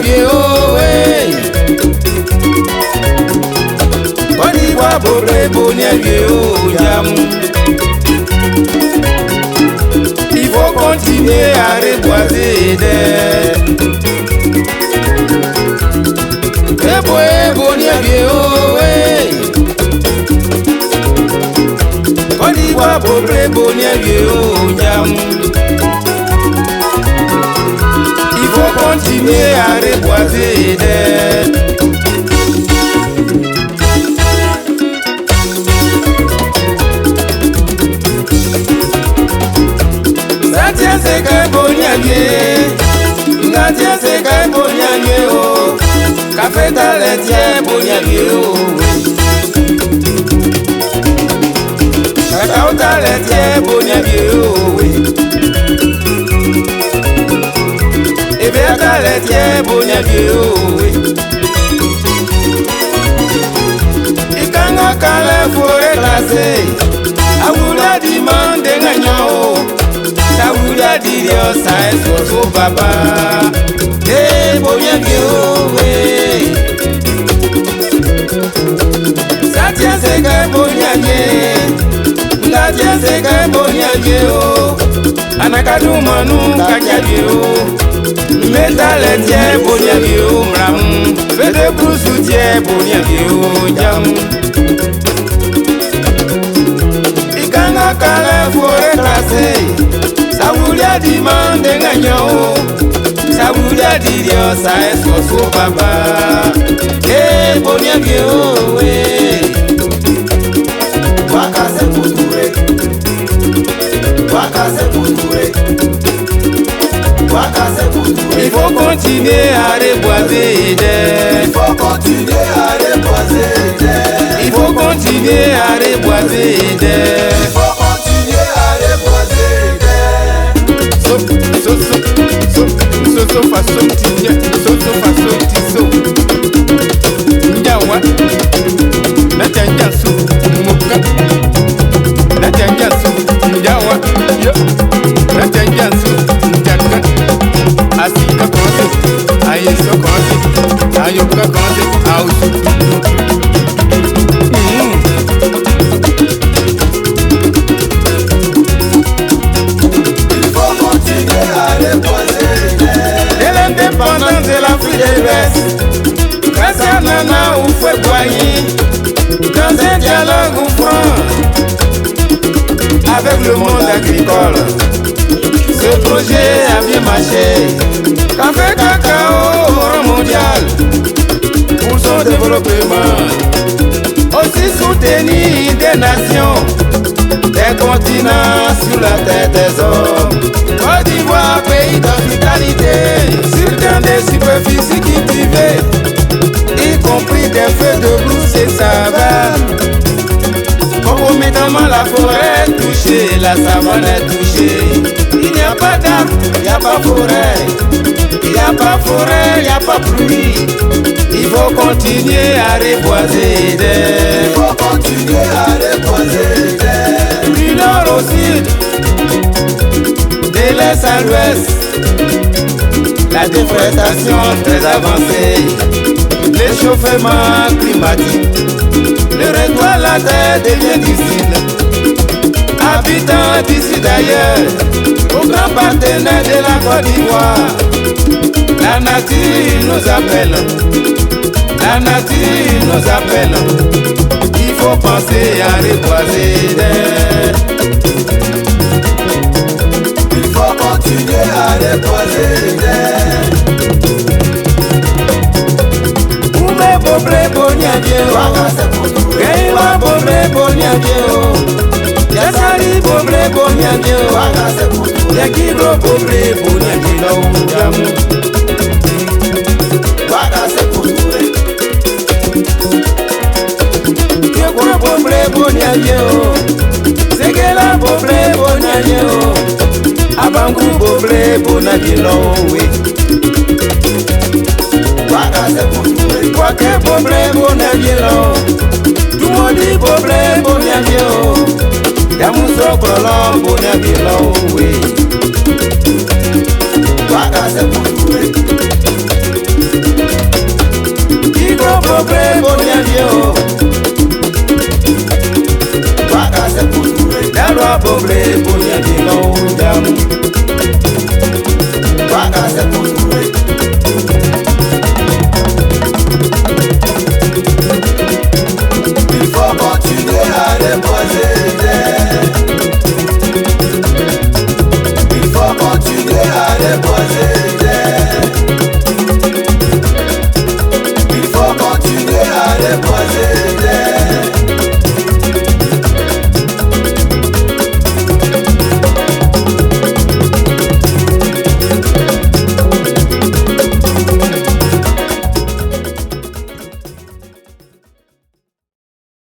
vieux, ouais. Côte d'Ivoire, Bobré, Bonia, vieux, Yam. Il faut continuer à reboiser des. Bonia, vieux, ouais. Côte d'Ivoire, Bobré, Bonia, vieux, Yam. Il faut continuer à reboiser des. Natia c'est que boniague, Natia c'est que boniague oh, café ta laitière boniague oh, cacao ta laitière boniague oh, et bien ta laitière boniague oh, ikanga kala forêt glacée, à vous la demande gagnant. Saoula dirio sa esoso baba bonya gyowe Satia sega bonya ge Natia sega bonya gyo Anakadu manu kakya gyo Meta letie bonya gyo mram Fede brusu tie bonya gyo jam Ikanga kala forêt glacée Saoulia demande gagnant, Saoulia dirio sa esoso baba, bonia gyo Waka se kuture, Waka se kuture, Waka se kuture. Il faut continuer à reboiser des. Il faut continuer à reboiser des. Il faut continuer à reboiser des. Il faut continuer à reboiser des. So façon titia, so façon tiso. Njawa, na tanja su muka, na tanja su njawa, yo, na tanja su njaka. Asika konse, ayeso konse, ayoka konse, ausu. L'indépendance de l'Afrique de l'Ouest, grâce à Nana Houphouët-Boigny, dans un dialogue franc avec le monde agricole. Ce projet a bien marché. Café Cacao au rang mondial pour son développement. Aussi soutenir des nations, des continents sur la tête des hommes. Côte d'Ivoire, pays d'hospitalité, sur des superficies cultivées, y compris des feux de brousse et savane. Concomitamment la forêt touchée, la savane est touchée. Il n'y a pas d'arbre, il n'y a pas forêt. Il n'y a pas forêt, il n'y a pas pluie. Il faut continuer à reboiser des. Il faut continuer à reboiser des. Du nord au sud, de l'est à l'ouest, la déforestation très avancée, l'échauffement climatique, le retour à la terre devient difficile. Habitants d'ici d'ailleurs, aux grands partenaires de la Côte d'Ivoire, la nature nous appelle, la nature nous appelle. Il faut penser à reboiser des. Il faut continuer à reboiser des. Oumé boblé boniadie o, Geiwa boblé boniadie o, Yasari boblé boniadie o, Yakibro boblé boniadie la o jamu. Waka se kuture, Yekura boblé boniadie o, Segela boblé boniadie o, Abangu boblé boniadie la o we. Waka se kuture, Kwake boblé boniadie la o, Tumodi boblé boniadie o, Yamuso krolo boniadie la o we. Waka se kuture, développer pour bien dire. Waka se kulture, dalwa pobre pour bien dire non d'amour. Waka se kulture. Il faut continuer à déposer des. Il faut continuer à déposer.